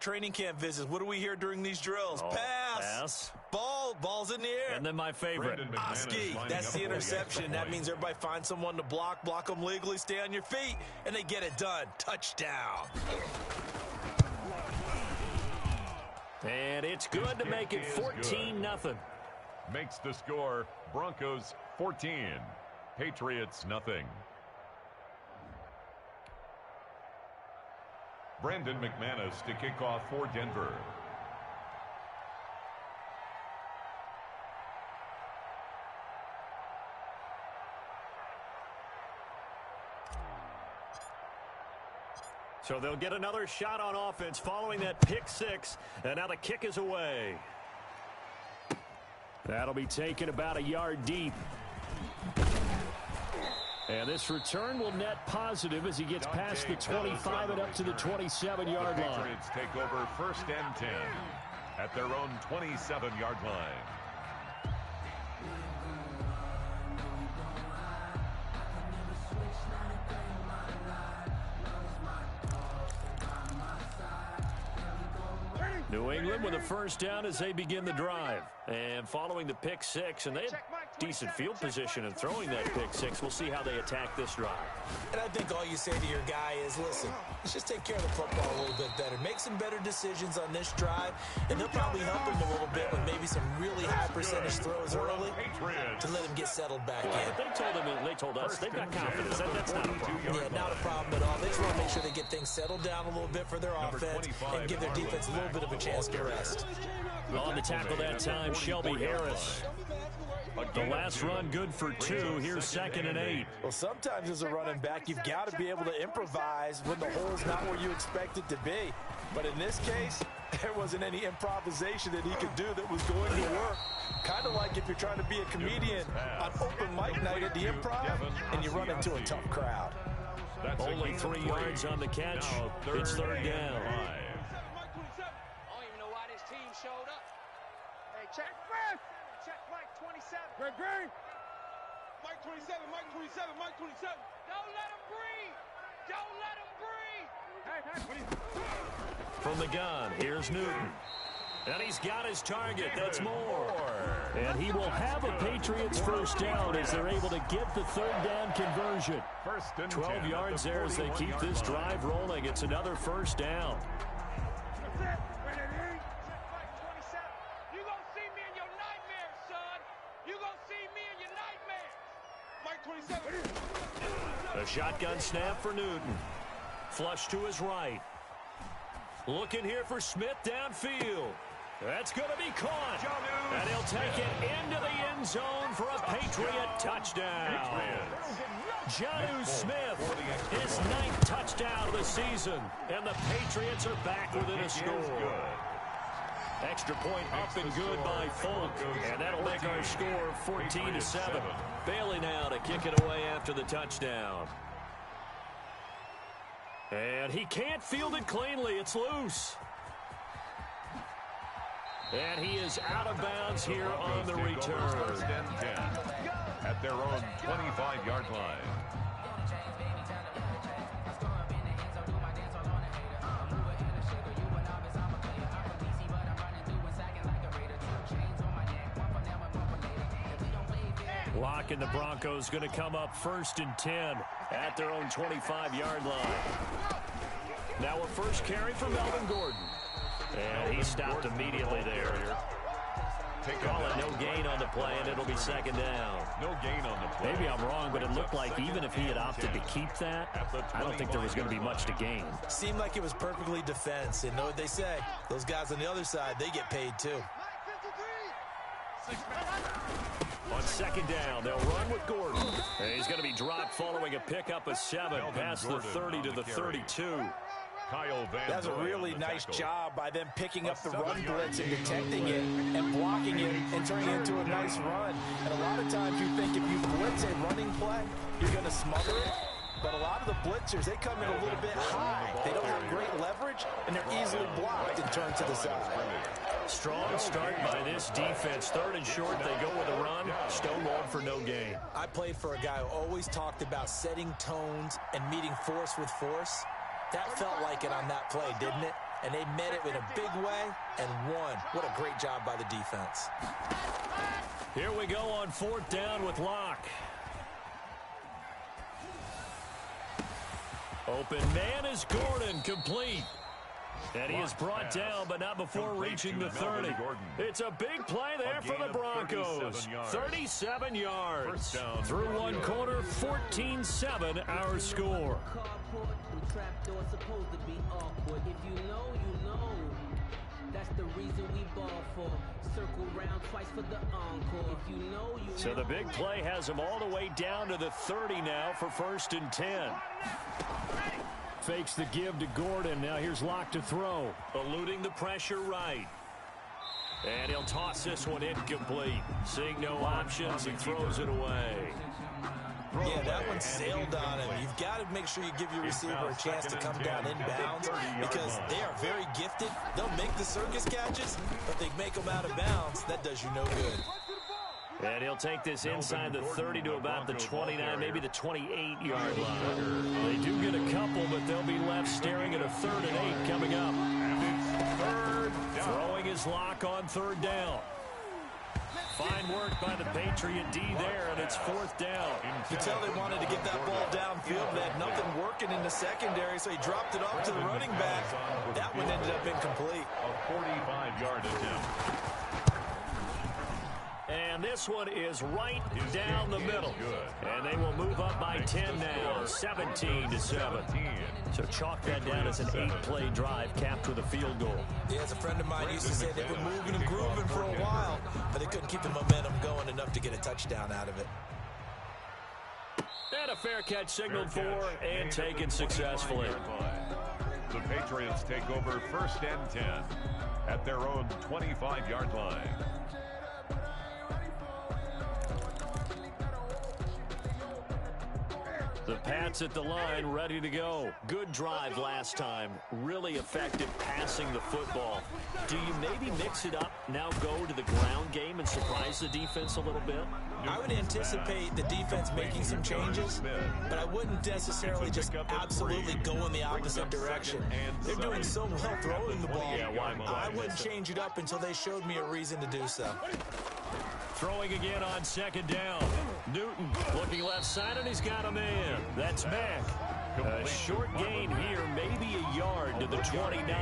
Training camp visits. What do we hear during these drills? Pass. Ball's in the air. And then my favorite. Oski. That's the interception. That means everybody finds someone to block them legally, stay on your feet, and they get it done. Touchdown. And it's good to make it 14-0. Makes the score Broncos 14, Patriots nothing. Brandon McManus to kick off for Denver. So they'll get another shot on offense following that pick six, and now the kick is away. That'll be taken about a yard deep. And this return will net positive as he gets past the 25 and up to the 27-yard line. The Patriots take over 1st and 10 at their own 27-yard line. New England with a first down as they begin the drive. And following the pick six, and they had decent field position in throwing that pick six. We'll see how they attack this drive. And I think all you say to your guy is, listen, let's just take care of the football a little bit better. Make some better decisions on this drive, and they'll probably help him a little bit with maybe some really high percentage throws early to let him get settled back in. They told us they've got confidence. That's not a problem. Yeah, not a problem at all. They just want to make sure they get things settled down a little bit for their offense and give their defense a little bit of a chance to rest. On the tackle that time, Shelby Harris. The last run good for 2. Here's 2nd and 8. Well, sometimes as a running back, you've got to be able to improvise when the hole is not where you expect it to be. But in this case, there wasn't any improvisation that he could do that was going to work. Kind of like if you're trying to be a comedian on open mic night at the Improv and you run into a tough crowd. Only 3 yards on the catch. It's 3rd down. Showed up. Hey, check Mike 27. Greg. Mike 27, Mike 27, Mike 27. Don't let him breathe. Don't let him breathe. Hey. From the gun, here's Newton. And he's got his target. That's more. And he will have a Patriots first down as they're able to get the 3rd down conversion. 12 yards there as they keep this drive rolling. It's another first down. A shotgun snap for Newton. Flush to his right. Looking here for Smith downfield. That's going to be caught. And he'll take it into the end zone for a Patriot touchdown. Jonnu Smith, his 9th touchdown of the season. And the Patriots are back within a score. Extra point up and good by Folk. And that'll make our score 14-7. Bailey now to kick it away after the touchdown. And he can't field it cleanly. It's loose. And he is out of bounds here on the return. 1st and 10 at their own 25-yard line. Lock and the Broncos going to come up 1st and 10 at their own 25-yard line. Now a first carry for Melvin Gordon. And he stopped immediately there. Call it no gain on the play, and it'll be 2nd down. No gain on the play. Maybe I'm wrong, but it looked like even if he had opted to keep that, I don't think there was going to be much to gain. Seemed like it was perfectly defense. And know what they say? Those guys on the other side, they get paid too. On 2nd down, they'll run with Gordon. And he's going to be dropped following a pickup of 7 past the 30 to the 32. That's a really nice job by them picking up the run blitz and detecting it and blocking it and turning it into a nice run. And a lot of times you think if you blitz a running play, you're going to smother it. But a lot of the blitzers, they come in a little bit high. They don't have great leverage, and they're easily blocked and turned to the side. Strong start by this defense. 3rd and short, they go with a run. Stonewalled for no gain. I played for a guy who always talked about setting tones and meeting force with force. That felt like it on that play, didn't it? and they met it in a big way and won. What a great job by the defense. Here we go on 4th down with Locke. Open man is Gordon, complete. And he is brought down, but not before reaching the 30. It's a big play there for the Broncos. 37 yards. Through one quarter, 14-7 our score. So the big play has him all the way down to the 30 now for 1st and 10. Fakes the give to Gordon. Now here's Locke to throw. Eluding the pressure right. And he'll toss this one incomplete. Seeing no options, he throws it away. Yeah, that one sailed on him. You've got to make sure you give your receiver a chance to come down inbounds because they are very gifted. They'll make the circus catches, but they make them out of bounds. That does you no good. And he'll take this inside the 30 to about the 29, maybe the 28-yard line. They do get a couple, but they'll be left staring at a 3rd and 8 coming up. Throwing his Lock on 3rd down. Fine work by the Patriot D there, and it's 4th down. You can tell they wanted to get that ball downfield. They had nothing working in the secondary, so he dropped it off to the running back. That one ended up incomplete. A 45-yard attempt. And this one is right down the middle. And they will move up by 10 now, 17-7. So chalk that down as an 8-play drive capped with a field goal. Yeah, as a friend of mine used to say, they were moving and grooving for a while, but they couldn't keep the momentum going enough to get a touchdown out of it. And a fair catch signaled for and taken successfully. The Patriots take over 1st and 10 at their own 25-yard line. The Pats at the line, ready to go. Good drive last time. Really effective passing the football. Do you maybe mix it up, now go to the ground game and surprise the defense a little bit? I would anticipate the defense making some changes, but I wouldn't necessarily just absolutely go in the opposite direction. They're doing so well throwing the ball. I wouldn't change it up until they showed me a reason to do so. Throwing again on 2nd down. Newton looking left side, and he's got a man. That's Mack. A short gain here, maybe a yard to the 29.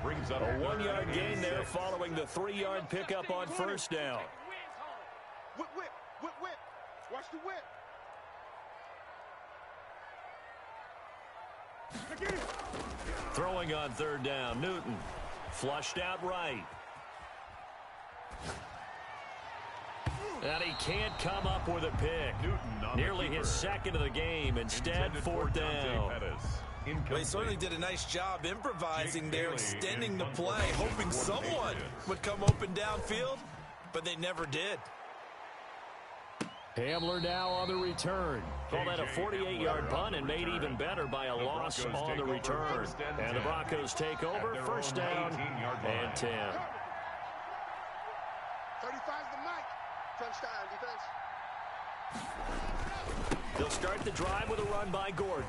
A 1-yard gain there following the 3-yard pickup on 1st down. Whip, whip, whip, whip. Watch the whip. Throwing on 3rd down, Newton. Flushed out right. And he can't come up with a pick. Nearly his 2nd of the game. Instead, 4th down. Well, he certainly did a nice job improvising there, extending the play, hoping someone would come open downfield, but they never did. Hamler now on the return. Call that a 48-yard punt and made even better by a loss on the return. And the Broncos take over, 1st down and 10. 35's the mic. Touchdown, defense. They'll start the drive with a run by Gordon.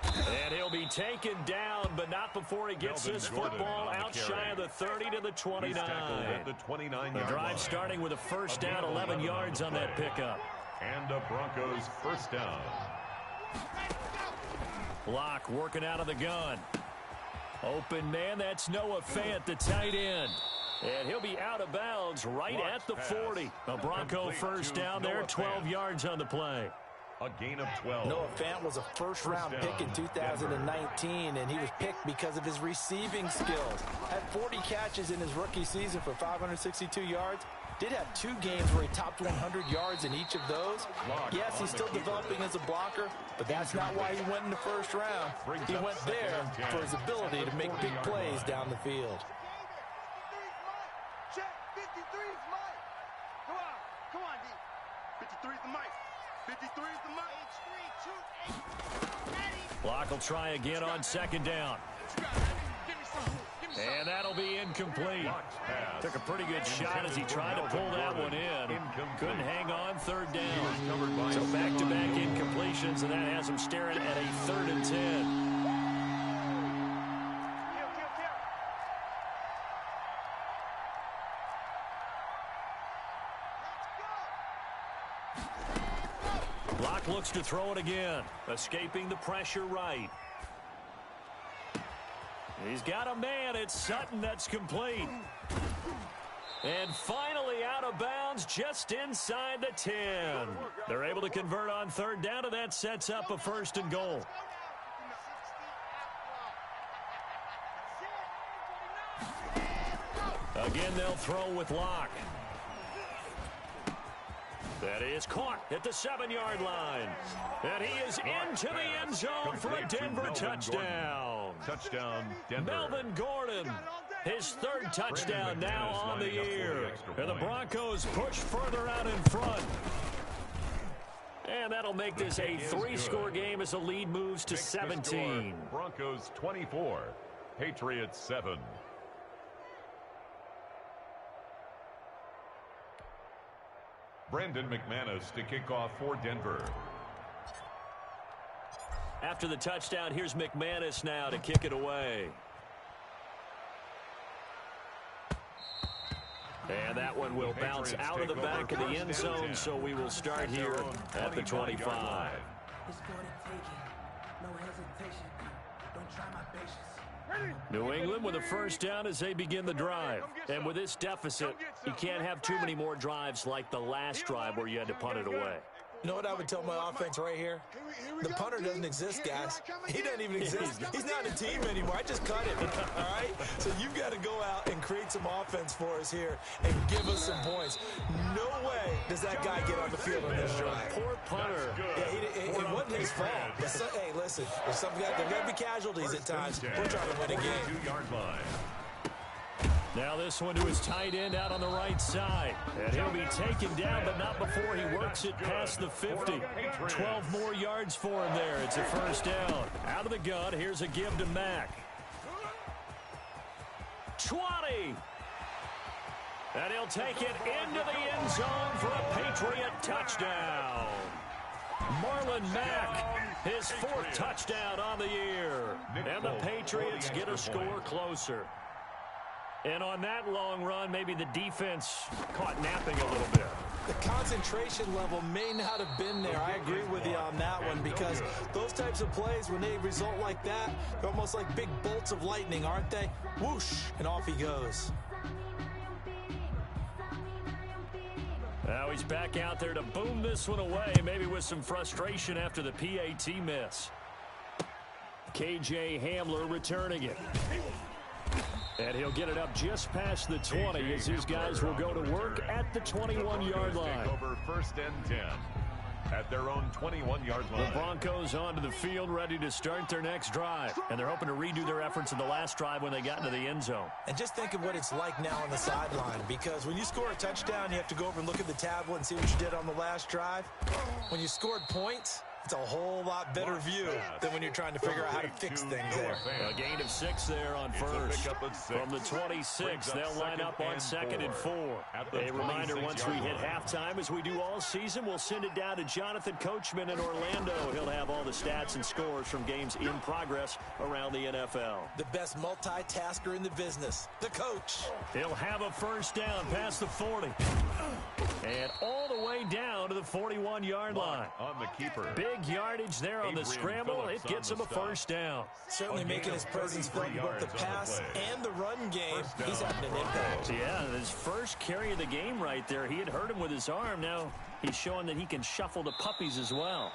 And he'll be taken down, but not before he gets his football out shy of the 30 to the 29. The drive starting with a 1st down, 11 yards on that pickup. And the Broncos 1st down. Locke working out of the gun. Open man, that's Noah Fant, the tight end. And he'll be out of bounds right at the 40. A Bronco 1st down there, 12 yards on the play. A gain of 12. Noah Fant was a first-round pick in 2019, and he was picked because of his receiving skills. Had 40 catches in his rookie season for 562 yards. Did have 2 games where he topped 100 yards in each of those. Yes, he's still developing as a blocker, but that's not why he went in the 1st round. He went there for his ability to make big plays down the field. Check, 53's Mike. Come on, D. 53's the mic. 53's the mic. 3, 2, 8. Locke will try again on 2nd down. And that'll be incomplete. Took a pretty good shot as he tried to pull that one in. Couldn't hang on 3rd down. So back-to-back incompletions, and that has him staring at a 3rd and 10. Locke looks to throw it again. Escaping the pressure right. He's got a man. It's Sutton that's complete. And finally out of bounds just inside the 10. They're able to convert on third down, and that sets up a 1st and goal. Again, they'll throw with Locke. That is caught at the 7-yard line. And he is into the end zone for a Denver touchdown. Touchdown, Denver. Melvin Gordon, his 3rd touchdown now on the year. And the Broncos push further out in front. And that'll make this a 3-score game as the lead moves to 17. Broncos 24, Patriots 7. Brendan McManus to kick off for Denver. After the touchdown, here's McManus now to kick it away. And that one will bounce out of the back of the end zone, so we will start here at the 25. New England with a 1st down as they begin the drive. And with this deficit, you can't have too many more drives like the last drive where you had to punt it away. You know what I would tell my offense right here? The punter doesn't exist, guys. He doesn't even exist. He's not a team anymore. I just cut him, all right? So you've got to go out and create some offense for us here and give us some points. No way does that guy get on the field on this drive. Poor punter. Yeah, it wasn't his fault. Hey, listen, there's going to be casualties at times. We're trying to win a game. 2-yard line. Now this one to his tight end out on the right side. And he'll be taken down, but not before he works it past the 50. 12 more yards for him there. It's a 1st down. Out of the gun, here's a give to Mack. 20. And he'll take it into the end zone for a Patriot touchdown. Marlon Mack, his 4th touchdown on the year. And the Patriots get a score closer. And on that long run, maybe the defense caught napping a little bit. The concentration level may not have been there. I agree with you on that one because those types of plays, when they result like that, they're almost like big bolts of lightning, aren't they? Whoosh, and off he goes. Now he's back out there to boom this one away, maybe with some frustration after the PAT miss. KJ Hamler returning it. And he'll get it up just past the 20 as these guys will go to work at the 21-yard line. Over 1st and 10 at their own 21-yard line. The Broncos onto the field ready to start their next drive. And they're hoping to redo their efforts in the last drive when they got into the end zone. And just think of what it's like now on the sideline, because when you score a touchdown, you have to go over and look at the tablet and see what you did on the last drive. When you scored points, it's a whole lot better view than when you're trying to figure out how to fix things there. A gain of 6 there on 1st. From the 26, they'll line up on 2nd and 4. A reminder, once we hit halftime, as we do all season, we'll send it down to Jonathan Coachman in Orlando. He'll have all the stats and scores from games in progress around the NFL. The best multitasker in the business, the coach. He'll have a 1st down past the 40. And all the way down to the 41-yard line. On the keeper. Big yardage there on the scramble. It gets him a 1st down. Certainly making his presence felt in both the pass and the run game. He's having an impact. Yeah, his first carry of the game right there. He had hurt him with his arm. Now he's showing that he can shuffle the puppies as well.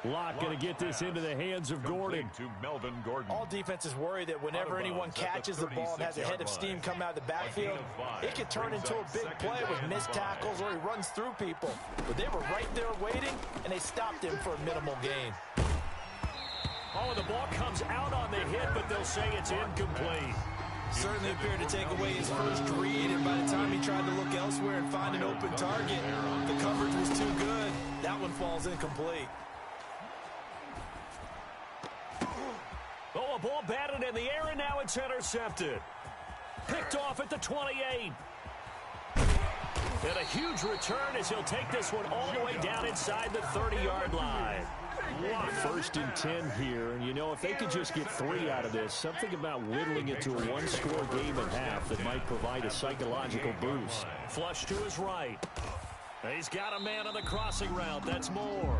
Locke going to get this into the hands of Gordon. To Melvin Gordon. All defenses worry that whenever anyone catches the ball and has a head of steam come out of the backfield, it could turn into a big play with missed tackles or he runs through people. But they were right there waiting, and they stopped him for a minimal gain. Oh, the ball comes out on the hit, but they'll say it's incomplete. Certainly appeared to take away his first read, and by the time he tried to look elsewhere and find an open target, the coverage was too good. That one falls incomplete. Oh, a ball batted in the air, and now it's intercepted. Picked off at the 28. And a huge return as he'll take this one all the way down inside the 30-yard line. 1st and 10 here, and you know, if they could just get 3 out of this, something about whittling it to a 1-score game at half that might provide a psychological boost. Flush to his right. He's got a man on the crossing route. That's Moore.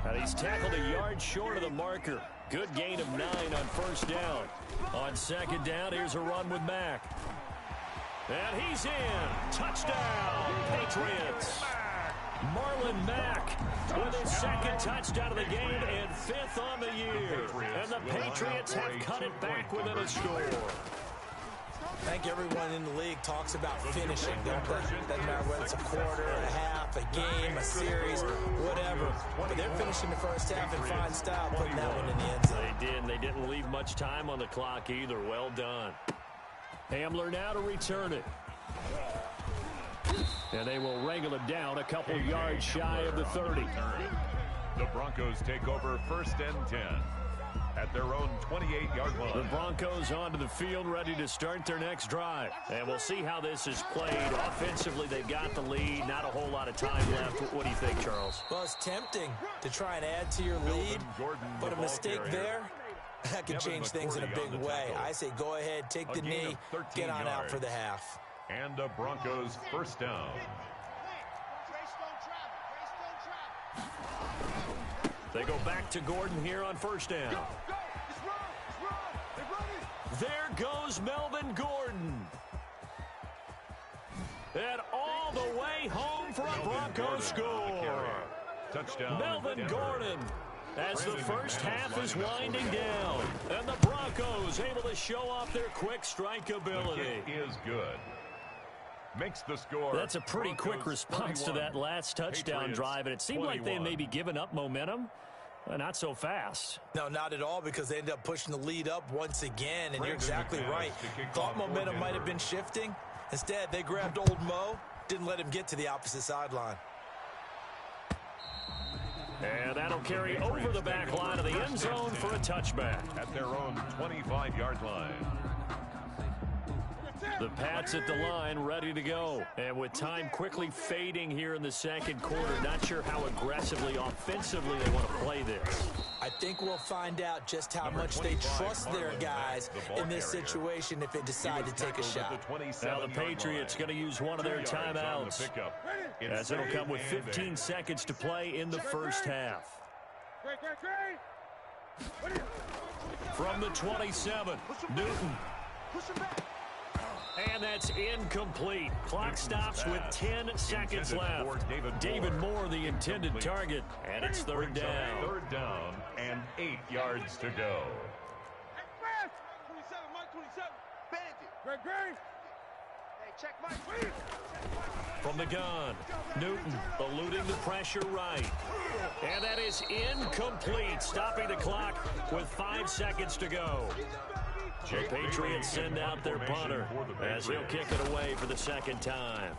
And he's tackled a yard short of the marker. Good gain of 9 on first down. On second down, here's a run with Mack. And he's in. Touchdown, Patriots. Marlon Mack with his second touchdown of the game and 5th on the year. And the Patriots have cut it back within a score. I think everyone in the league talks about finishing, don't they? Doesn't matter whether it's a quarter, a half, a game, a series, whatever. But they're finishing the first half in fine style, putting that one in the end zone. They did, and they didn't leave much time on the clock either. Well done. Hamler now to return it. And they will wrangle it down a couple yards shy of the 30. The Broncos take over 1st and 10 at their own 28-yard line. The Broncos onto the field, ready to start their next drive. And we'll see how this is played. Offensively, they've got the lead. Not a whole lot of time left. What do you think, Charles? Well, it's tempting to try and add to your lead, but a mistake there, that could change things in a big way. I say go ahead, take the knee, get on out for the half. And the Broncos 1st down. They go back to Gordon here on 1st down. There goes Melvin Gordon. And all the way home for a Broncos score. Touchdown, Melvin Gordon, as the first half is winding down. And the Broncos able to show off their quick strike ability. The kick is good. Makes the score. That's a pretty quick response to that last touchdown drive, and it seemed like they had maybe given up momentum. Not so fast. No, not at all, because they ended up pushing the lead up once again, and you're exactly right. Thought momentum might have been shifting. Instead, they grabbed old Mo, didn't let him get to the opposite sideline. And that'll carry over the back line of the end zone for a touchback. At their own 25-yard line. The Pats at the line, ready to go. And with time quickly fading here in the second quarter, not sure how aggressively, offensively they want to play this. I think we'll find out just how much they trust their guys in this situation if they decide to take a shot. Now the Patriots going to use one of their timeouts, as it'll come with 15 seconds to play in the first half. From the 27, Newton. And that's incomplete. Clock stops with 10 seconds left. David Moore, the intended target, and it's 3rd down. 3rd down and 8 yards to go. 27, Mike 27. Bandit. Greg. Hey, check Mike. From the gun, Newton eluding the pressure right. And that is incomplete, stopping the clock with 5 seconds to go. The Patriots send out their punter as he'll kick it away for the second time.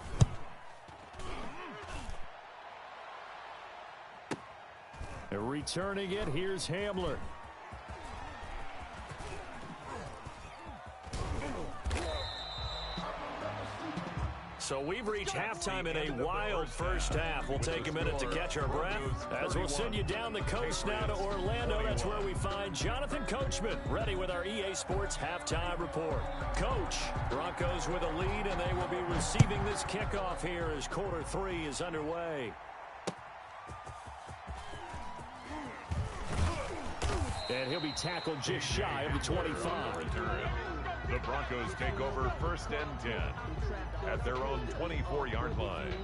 Returning it, here's Hamler. So we've reached halftime in a wild first half. We'll take a minute to catch our breath as we'll send you down the coast now to Orlando. That's where we find Jonathan Coachman ready with our EA Sports halftime report. Coach, Broncos with a lead, and they will be receiving this kickoff here as quarter 3 is underway. And he'll be tackled just shy of the 25. The Broncos take over 1st and 10 at their own 24-yard line.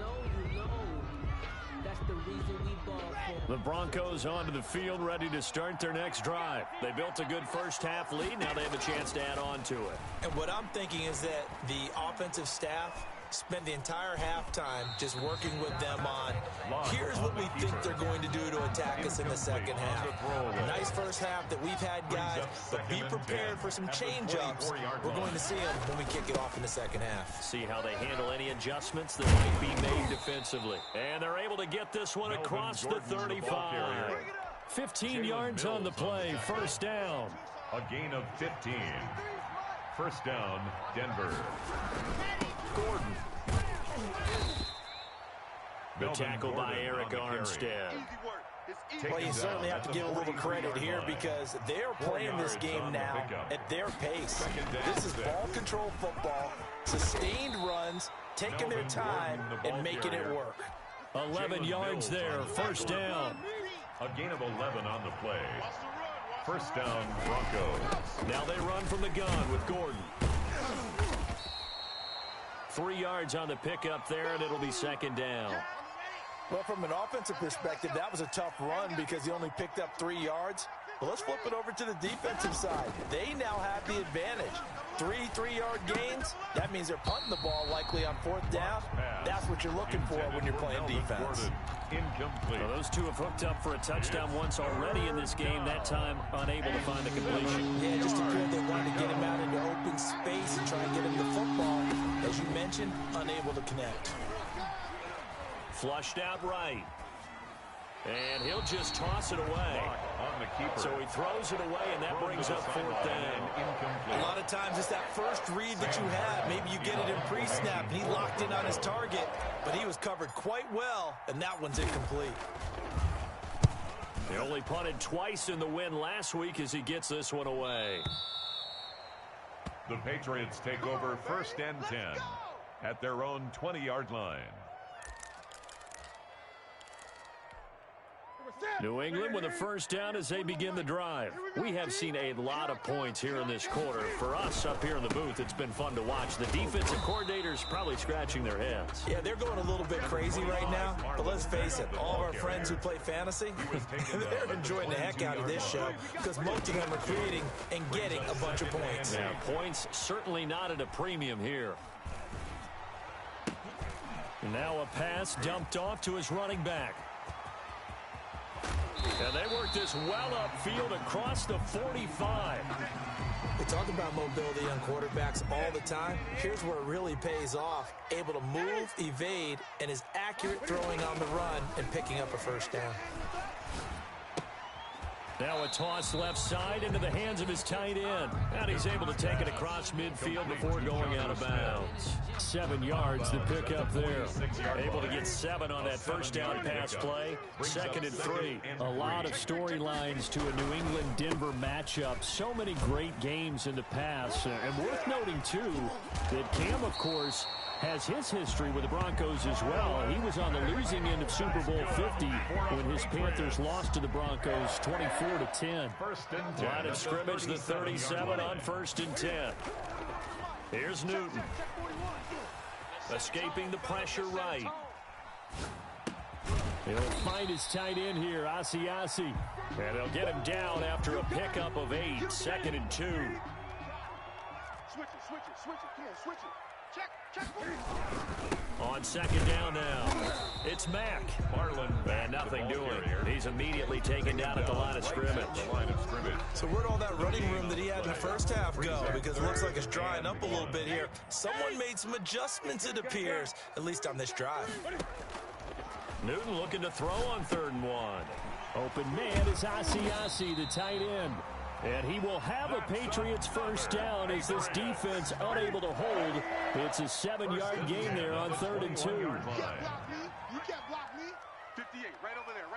The Broncos onto the field, ready to start their next drive. They built a good first half lead. Now they have a chance to add on to it. And what I'm thinking is that the offensive staff spend the entire halftime just working with them on, here's what we think they're going to do to attack us in the second half. Nice first half that we've had, guys, but be prepared for some change-ups. We're going to see them when we kick it off in the second half. See how they handle any adjustments that might be made defensively. And they're able to get this one across the 35. 15 yards on the play, first down. A gain of 15. First down, Denver. Gordon. The tackle by Eric Armstead. Well, you certainly have to give a little credit here because they're playing this game now at their pace. This is ball control football, sustained runs, taking their time and making it work. 11 yards there, first down. A gain of 11 on the play. First down, Broncos. Now they run from the gun with Gordon. 3 yards on the pickup there, and it'll be second down. Well, from an offensive perspective, that was a tough run because he only picked up 3 yards. But let's flip it over to the defensive side. They now have the advantage. 3 3-yard gains. That means they're punting the ball likely on 4th down. That's what you're looking for when you're playing defense. Incomplete. Well, those two have hooked up for a touchdown once already in this game, that time unable to find the completion. Yeah, just appeared they wanted to get him out into open space and try and get him the football. As you mentioned, unable to connect. Flushed out right. And he'll just toss it away. On the keeper. So he throws it away, and that brings up 4th down. A lot of times it's that first read that you have. Maybe you get it in pre-snap, and he locked in on his target, but he was covered quite well, and that one's incomplete. He only punted twice in the win last week as he gets this one away. The Patriots take over 1st and 10 at their own 20-yard line. New England with a first down as they begin the drive. We have seen a lot of points here in this quarter. For us up here in the booth, it's been fun to watch. The defensive coordinators probably scratching their heads. Yeah, they're going a little bit crazy right now, but let's face it, all of our friends who play fantasy, they're enjoying the heck out of this show because most of them are creating and getting a bunch of points. Yeah, points certainly not at a premium here. Now a pass dumped off to his running back. And they work this well upfield across the 45. We talk about mobility on quarterbacks all the time. Here's where it really pays off. Able to move, evade, and is accurate throwing on the run and picking up a first down. Now a toss left side into the hands of his tight end. And he's able to take it across midfield before going out of bounds. 7 yards to pick up there. Able to get 7 on that first down pass play. 2nd and 3. A lot of storylines to a New England-Denver matchup. So many great games in the past. And worth noting, too, that Cam, of course, has his history with the Broncos as well. He was on the losing end of Super Bowl 50 when his Panthers lost to the Broncos 24-10. Line of scrimmage, the 37 on 1st and 10. Here's Newton. Escaping the pressure right. He'll find his tight end here, Asiasi. And they'll get him down after a pickup of 8. 2nd and 2. Switch it. Come on, switch it. Check. On 2nd down now, it's Mack. And nothing doing. He's immediately taken down at the line of scrimmage. So where'd all that running room that he had in the first half go? Because it looks like it's drying up a little bit here. Someone made some adjustments, it appears, at least on this drive. Newton looking to throw on 3rd and 1. Open man is Asiasi, the tight end. And he will have a Patriots first down as this defense unable to hold. It's a 7-yard gain there on 3rd and 2. You can't block me. 58, right over there.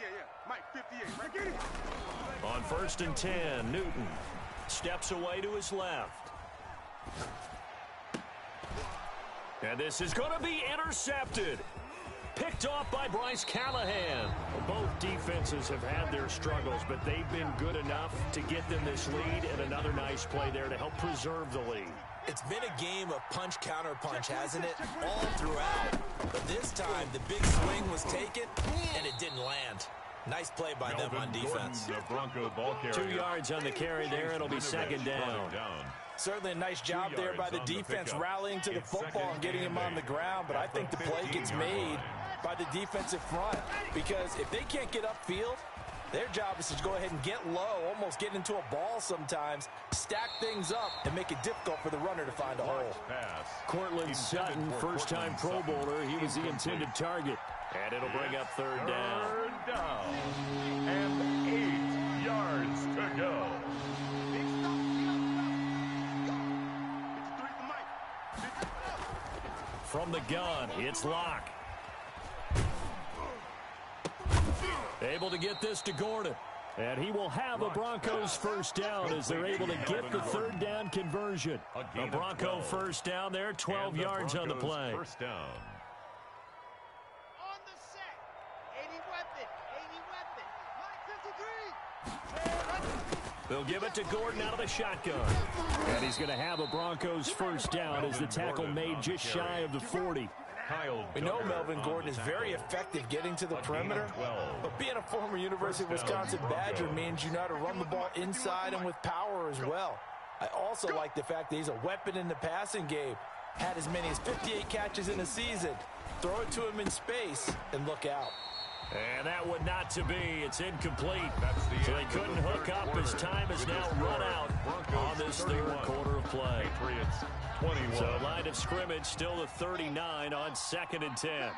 Yeah. Mike, 58, right there. On 1st and 10, Newton steps away to his left. And this is going to be intercepted. Picked off by Bryce Callahan. Both defenses have had their struggles, but they've been good enough to get them this lead, and another nice play there to help preserve the lead. It's been a game of punch-counter-punch, hasn't it? All throughout. But this time, the big swing was taken, and it didn't land. Nice play by them on defense. Gordon, the Bronco ball carrier. 2 yards on the carry there. It'll be 2nd down. Certainly a nice job there by the defense rallying to the football and getting him on the ground, but I think the play gets made by the defensive front because if they can't get upfield, their job is to go ahead and get low, almost get into a ball sometimes, stack things up, and make it difficult for the runner to find a hole. Cortland Sutton, first-time Pro Bowler. He was the intended target. And it'll bring up 3rd down. 3rd down. And 8 yards to go. From the gun, it's Locke. Able to get this to Gordon. And he will have a Broncos first down as they're able to get the 3rd down conversion. A Bronco first down there, 12 yards on the play. First down. On the set. 80 weapon. They'll give it to Gordon out of the shotgun. And he's going to have a Broncos first down as the tackle made just shy of the 40. We know Melvin Gordon is very effective getting to the perimeter, but being a former University of Wisconsin Badger means you know how to run the ball inside and with power as well. I also like the fact that he's a weapon in the passing game. Had as many as 58 catches in a season. Throw it to him in space and look out. And that would not to be. It's incomplete. So they couldn't hook up as time has now run out on this third quarter of play. Patriots 21. So line of scrimmage still the 39 on 2nd and 10. 35's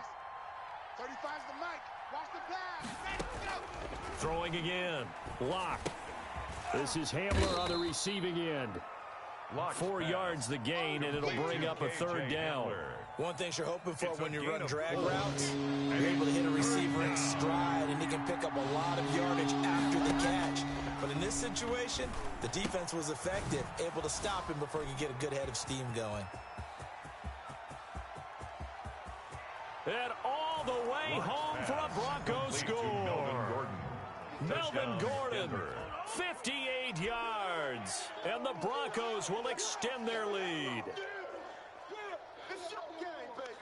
the mic. Watch the pass. Let's go. Throwing again. Lock. This is Hamler on the receiving end. 4 yards the gain, and it'll bring up a third down. One thing you're hoping for when you run drag routes, you're able to hit a receiver in stride, and he can pick up a lot of yardage after the catch. But in this situation, the defense was effective, able to stop him before he could get a good head of steam going. And all the way home for a Broncos score. Melvin Gordon, 58 yards, and the Broncos will extend their lead.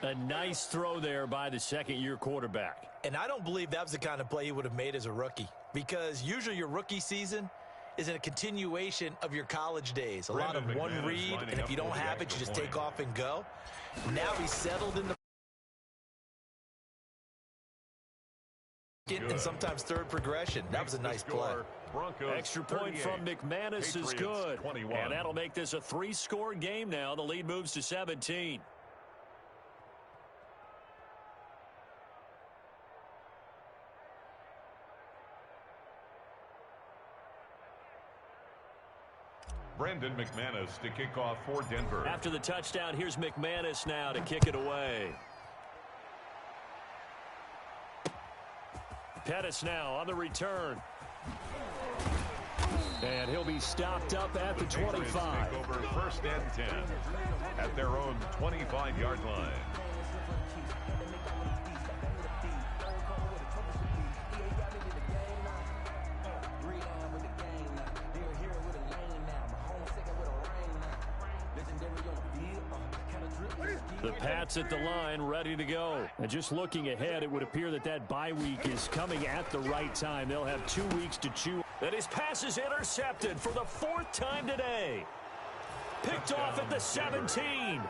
A nice throw there by the second-year quarterback. And I don't believe that was the kind of play he would have made as a rookie, because usually your rookie season is a continuation of your college days. A lot of one read, and if you don't have it, you just take off and go. Now he's settled in the and sometimes third progression. That was a nice play. Extra point from McManus is good. And that'll make this a 3-score game now. The lead moves to 17. Brandon McManus to kick off for Denver. After the touchdown, here's McManus now to kick it away. Pettis now on the return. And he'll be stopped up at the 25. Take over 1st and 10 at their own 25-yard line. The Pats at the line, ready to go. And just looking ahead, it would appear that that bye week is coming at the right time. They'll have 2 weeks to chew. That his pass is intercepted for the 4th time today. Picked off at the 17. And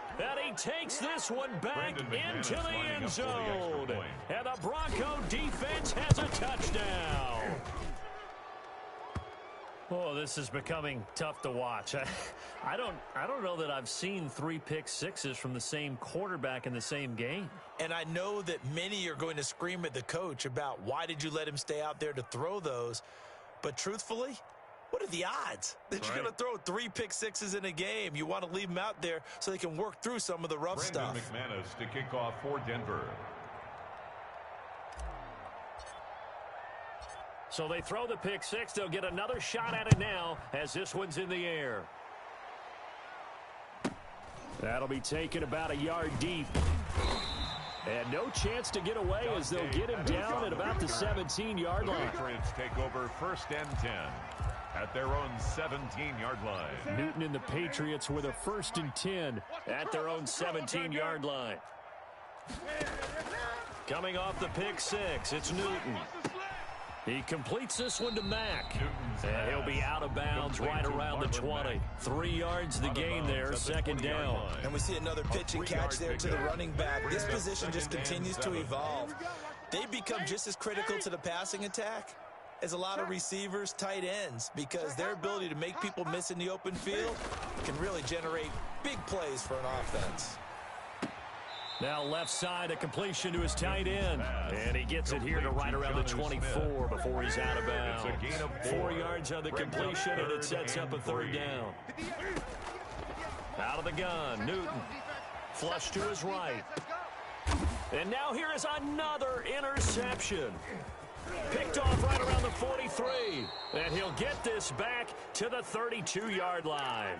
he takes this one back into the end zone. And the Bronco defense has a touchdown. Oh, this is becoming tough to watch. I don't know that I've seen 3 pick sixes from the same quarterback in the same game. And I know that many are going to scream at the coach about why did you let him stay out there to throw those. But truthfully, what are the odds that you're going to throw 3 pick sixes in a game? You want to leave them out there so they can work through some of the rough stuff. McManus to kick off for Denver. So they throw the pick six. They'll get another shot at it now as this one's in the air. That'll be taken about a yard deep. And no chance to get away as they'll get him down at about the 17-yard line. The Patriots take over 1st and 10 at their own 17-yard line. Newton and the Patriots with a 1st and 10 at their own 17-yard line. Coming off the pick six, it's Newton. He completes this one to Mack. And he'll be out of bounds right around the 20. 3 yards the gain there, 2nd down. And we see another pitch and catch there to the running back. This position just continues to evolve. They become just as critical to the passing attack as a lot of receivers, tight ends, because their ability to make people miss in the open field can really generate big plays for an offense. Now left side, a completion to his tight end. And he gets it here to right around the 24 before he's out of bounds. 4 yards on the completion, and it sets up a 3rd down. Out of the gun, Newton. Flush to his right. And now here is another interception. Picked off right around the 43. And he'll get this back to the 32-yard line.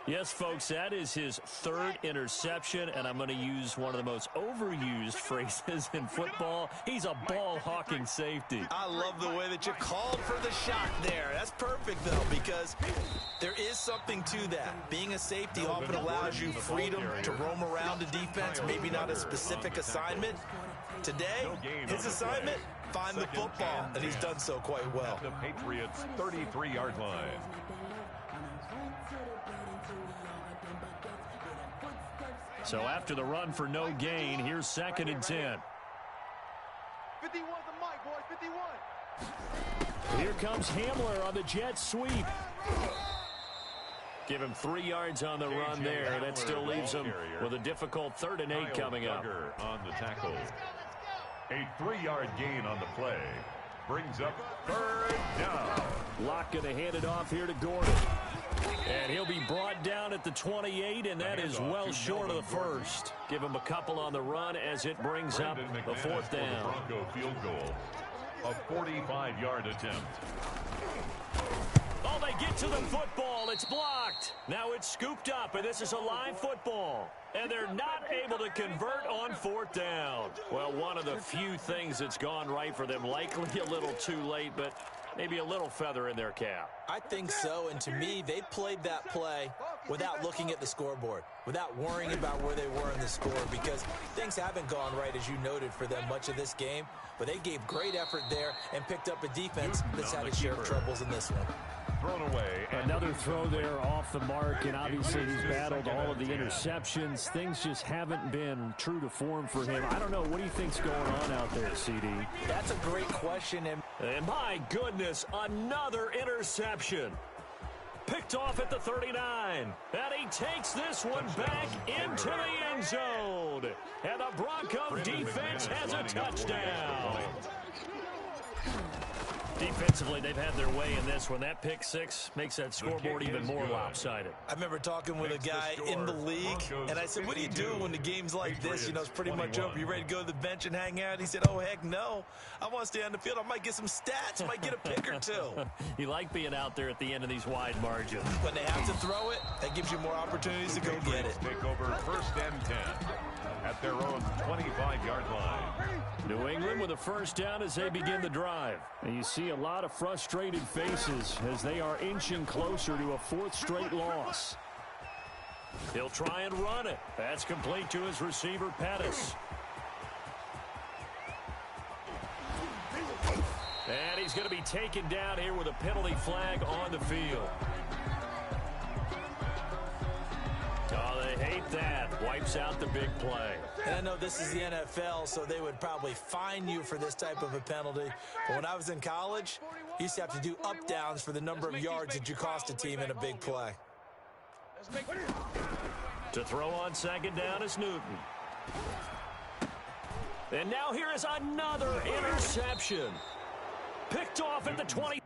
Yes, folks, that is his third interception, and I'm going to use one of the most overused phrases in football. He's a ball-hawking safety. I love the way that you called for the shot there. That's perfect, though, because there is something to that. Being a safety often allows you freedom to roam around the defense, maybe not a specific assignment. Today, his assignment, find the football, and he's done so quite well. The Patriots' 33-yard line. So after the run for no gain, here's 2nd and 10. 51's the mic, boys, 51. Here comes Hamler on the jet sweep. Give him 3 yards on the run there. That still leaves him with a difficult 3rd and 8 coming up. On the tackle. A 3-yard gain on the play. Brings up 3rd down. Locke going to hand it off here to Gordon. And he'll be brought down at the 28, and that is well short of the first. Give him a couple on the run as it brings up the 4th down. Bronco field goal. A 45-yard attempt. Oh, they get to the football. It's blocked. Now it's scooped up, and this is a live football. And they're not able to convert on 4th down. Well, one of the few things that's gone right for them. Likely a little too late, but maybe a little feather in their cap. I think so, and to me, they played that play without looking at the scoreboard, without worrying about where they were in the score, because things haven't gone right, as you noted, for them much of this game. But they gave great effort there and picked up a defense that's had its share of troubles in this one. Thrown away. Another throw there off the mark, and obviously he's battled all of the interceptions. Things just haven't been true to form for him. I don't know. What do you think's going on out there, CD? That's a great question. And my goodness, another interception. Picked off at the 39. And he takes this one back into the end zone. And the Bronco defense has a touchdown. Defensively, they've had their way in this one. That pick six makes that scoreboard even more lopsided. I remember talking with a guy in the league, and I said, what do you do when the game's like this? You know, it's pretty much over. You ready to go to the bench and hang out? He said, oh, heck no. I want to stay on the field. I might get some stats. I might get a pick or two. You like being out there at the end of these wide margins. When they have to throw it, that gives you more opportunities to go get it. Take over 1st and 10 at their own 25-yard line. New England with a 1st down as they begin the drive. And you see a lot of frustrated faces as they are inching closer to a 4th straight loss. He'll try and run it. That's complete to his receiver, Pettis. And he's going to be taken down here with a penalty flag on the field. Oh, they hate that. Wipes out the big play. And I know this is the NFL, so they would probably fine you for this type of a penalty. But when I was in college, you used to have to do up-downs for the number of yards that you cost a team in a big play. To throw on 2nd down is Newton. And now here is another interception. Picked off at the 20.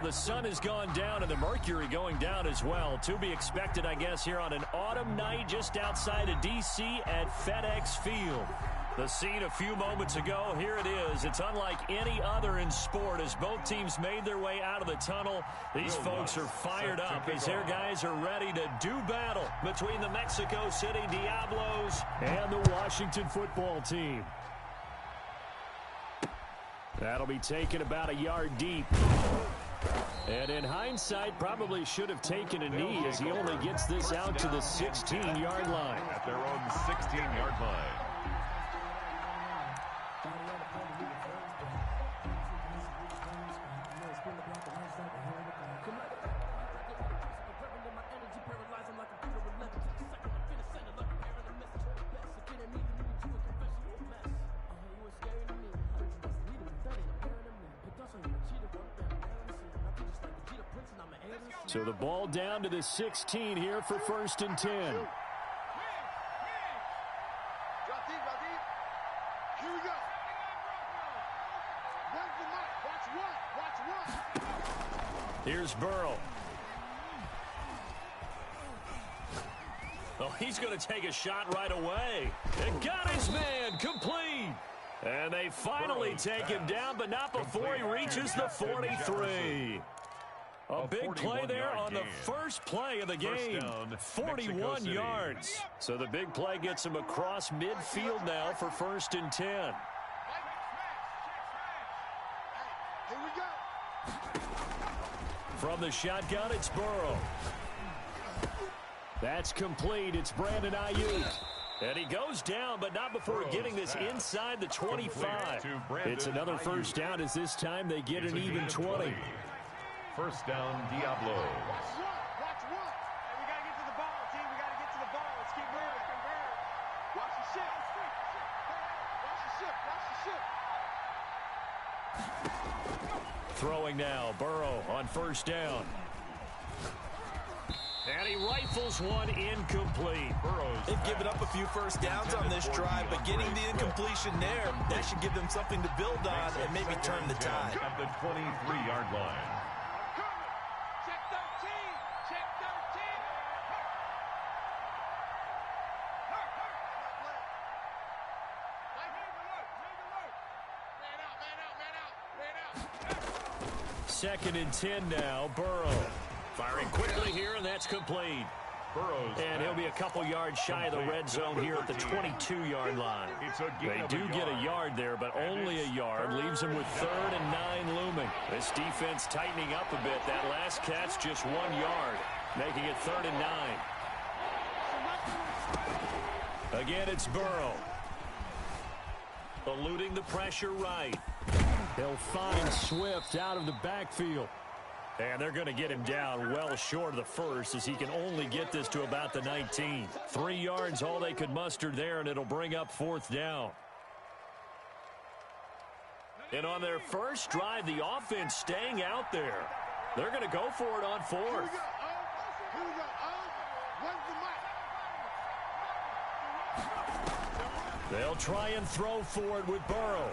The sun has gone down and the mercury going down as well. To be expected, I guess, here on an autumn night just outside of D.C. at FedEx Field. The scene a few moments ago, here it is. It's unlike any other in sport as both teams made their way out of the tunnel. These folks are fired up as their guys are ready to do battle between the Mexico City Diablos and the Washington football team. That'll be taken about a yard deep. And in hindsight, probably should have taken a knee as he only gets this out to the 16-yard line. At their own 16-yard line. So the ball down to the 16 here for 1st and 10. Drop deep, drop deep. Here we go. Run the mic. Watch one. Here's Burrow. Oh, he's going to take a shot right away. And got his man complete. And they finally take him down, but not before he reaches the 43. A big play there on the first play of the game. 41 yards. So the big play gets him across midfield now for 1st and 10. Here we go. From the shotgun, it's Burrow. That's complete. It's Brandon Ayuk. And he goes down, but not before getting this inside the 25. It's another 1st down as this time they get an even 20. 1st down, Diablos. Watch one. Hey, we got to get to the ball, team. We got to get to the ball. Let's keep moving. Watch the ship. Watch the ship. Throwing now, Burrow on 1st down. And he rifles one incomplete. They've given up a few 1st downs on this drive, but getting the incompletion there, that should give them something to build on and maybe turn the tide. At the 23-yard line. Check 13. Check 13. Man out. 2nd and 10 now, Burrow. Firing quickly here, and that's complete. And he'll be a couple yards shy of the red zone here at the 22-yard line. They do get a yard there, but only a yard. Leaves them with 3rd and 9 looming. This defense tightening up a bit. That last catch just 1 yard, making it 3rd and 9. Again, it's Burrow. Eluding the pressure right. They'll find Swift out of the backfield. And they're going to get him down well short of the 1st as he can only get this to about the 19. 3 yards all they could muster there, and it'll bring up 4th down. And on their first drive, the offense staying out there. They're going to go for it on 4th. Here we go. When's the mic? They'll try and throw for it with Burrow.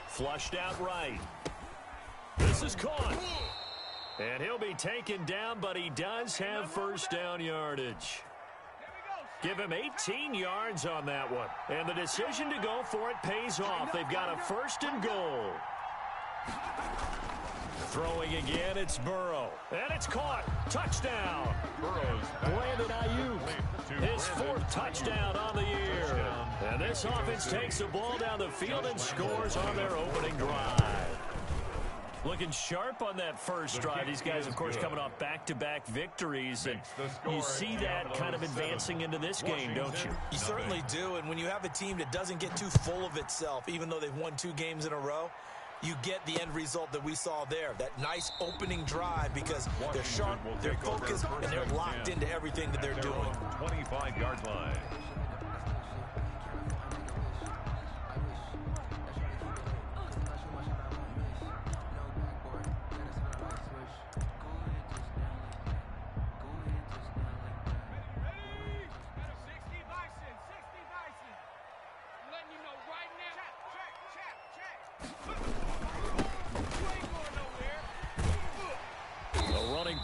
Flushed out right. This is caught. And he'll be taken down, but he does have 1st down yardage. Give him 18 yards on that one. And the decision to go for it pays off. They've got a 1st and goal. Throwing again, it's Burrow. And it's caught. Touchdown. Brandon Ayuk. His 4th touchdown on the year. And this offense takes the ball down the field and scores on their opening drive. Looking sharp on that first drive. These guys, of course, coming off back-to-back victories. And you see that kind of advancing into this game, don't you? You certainly do. And when you have a team that doesn't get too full of itself, even though they've won 2 games in a row, you get the end result that we saw there. That nice opening drive because they're sharp, they're focused, and they're locked into everything that they're doing. 25-yard line.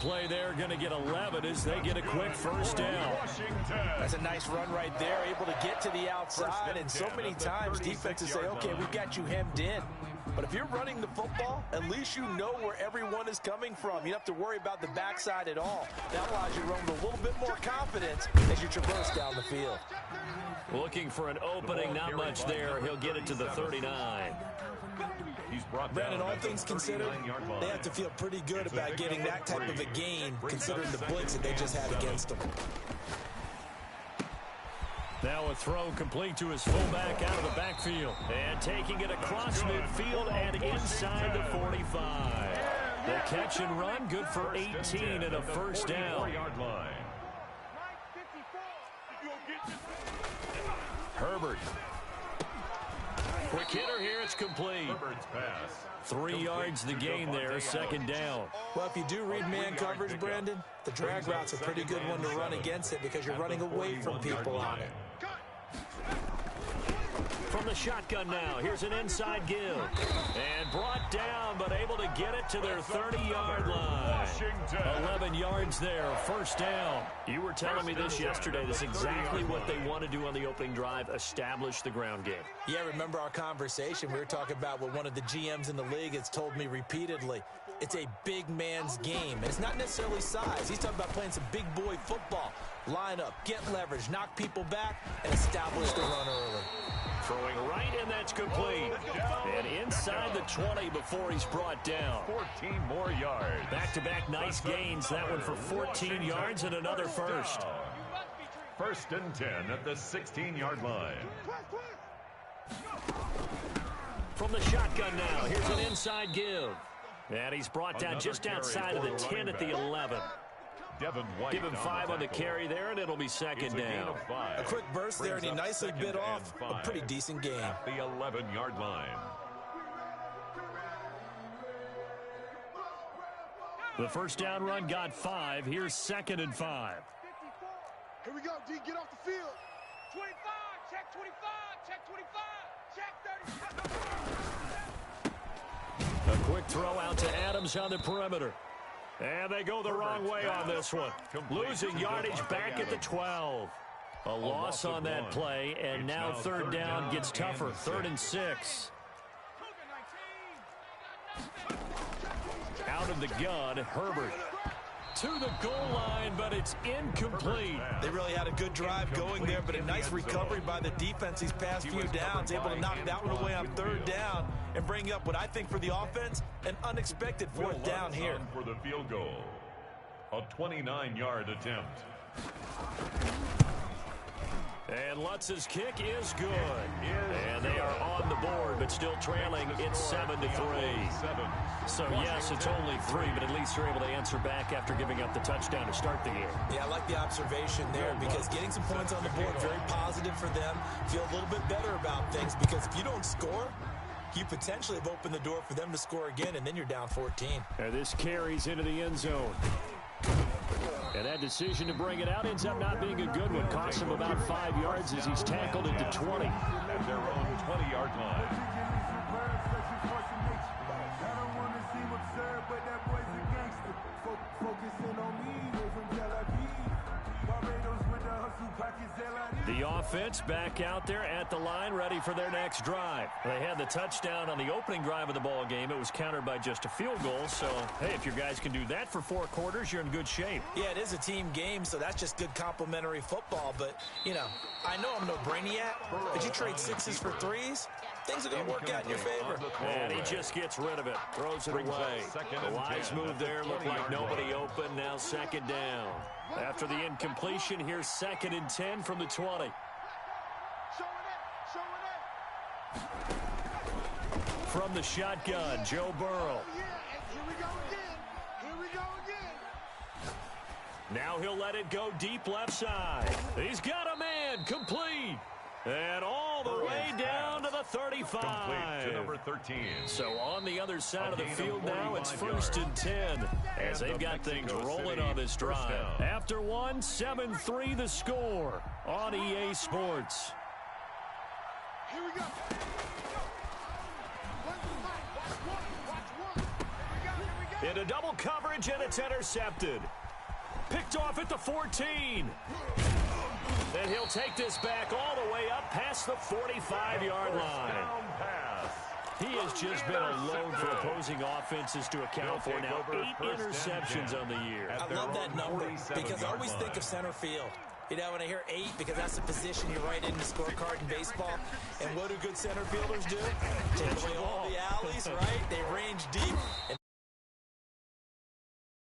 play there, going to get 11 as they get a quick first down. That's a nice run right there, able to get to the outside, and so many times defenses say, okay, we've got you hemmed in. But if you're running the football, at least you know where everyone is coming from. You don't have to worry about the backside at all. That allows you to run with a little bit more confidence as you traverse down the field. Looking for an opening, not much there. He'll get it to the 39. Brandon, all things considered, they have to feel pretty good about getting that type of a gain, considering the blitz that they just had against them. Now a throw complete to his fullback out of the backfield. And taking it across midfield and inside the 45. The catch and run, good for 18 and a first down. Herbert. Quick hitter here, it's complete. 3 yards the gain there, second down. Well, if you do read man coverage, Brandon, the drag route's a pretty good one to run against it because you're running away from people on it. From the shotgun now, here's an inside give. And brought down, but able to get it to their 30-yard line. 11 yards there, first down. You were telling me this yesterday. This is exactly what they want to do on the opening drive, establish the ground game. Yeah, remember our conversation? We were talking about what one of the GMs in the league has told me repeatedly. It's a big man's game, and it's not necessarily size. He's talking about playing some big boy football. Line up, get leverage, knock people back, and establish the run early. Throwing right, and that's complete. And inside the 20 before he's brought down. 14 more yards. Back-to-back nice gains. That one for 14 yards and another first. First and 10 at the 16-yard line. From the shotgun now, here's an inside give. And he's brought down just outside of the 10 at the 11. Give him 5 on the carry there, and it'll be second down. A quick burst there, and he nicely bit off a pretty decent game. At the 11-yard line. The first down run got 5. Here's second and 5. Here we go, D. Get off the field. 25, check 25, check 25, check 30. A quick throw out to Adams on the perimeter. And they go the wrong way on this one. Losing yardage back at the 12. A loss on that play, and now third down gets tougher. 3rd and 6. Out of the gun, Herbert. To the goal line, but it's incomplete. They really had a good drive going there, but a nice recovery by the defense these past few downs, able to knock that one away on 3rd down and bring up what I think for the offense, an unexpected 4th down here. For the field goal, a 29-yard attempt. And Lutz's kick is good. And they are on the board, but still trailing. It's 7-3. So, yes, it's only 3, but at least they're able to answer back after giving up the touchdown to start the game. Yeah, I like the observation there because getting some points on the board, very positive for them. Feel a little bit better about things because if you don't score, you potentially have opened the door for them to score again, and then you're down 14. And this carries into the end zone. And that decision to bring it out ends up not being a good one. Costs him about 5 yards as he's tackled at the 20. At their own 20-yard line. The offense back out there at the line, ready for their next drive. They had the touchdown on the opening drive of the ball game. It was countered by just a field goal. So, hey, if your guys can do that for 4 quarters, you're in good shape. Yeah, it is a team game, so that's just good complimentary football. But, you know, I know I'm no brainiac, but you trade 6s for 3s, things are going to work out in your favor. And he just gets rid of it, throws it away. A wise move there, looked like nobody open, now second down. After the incompletion, here's 2nd and 10 from the 20. From the shotgun, Joe Burrow. Now he'll let it go deep left side. He's got a man, complete. And all the way down to the 35. Complete to number 13. So on the other side of the field now, it's 1st and 10 as they've got things rolling on this drive. After one, 7-3 the score on EA Sports. Here we go. Into double coverage, and it's intercepted. Picked off at the 14. And he'll take this back all the way up past the 45-yard line. He has just been a load for opposing offenses to account for now. 8 interceptions on the year. I love that number because I always think of center field. You know, when I hear 8, because that's the position you write in the scorecard in baseball. And what do good center fielders do? Take away all the alleys, right? They range deep. And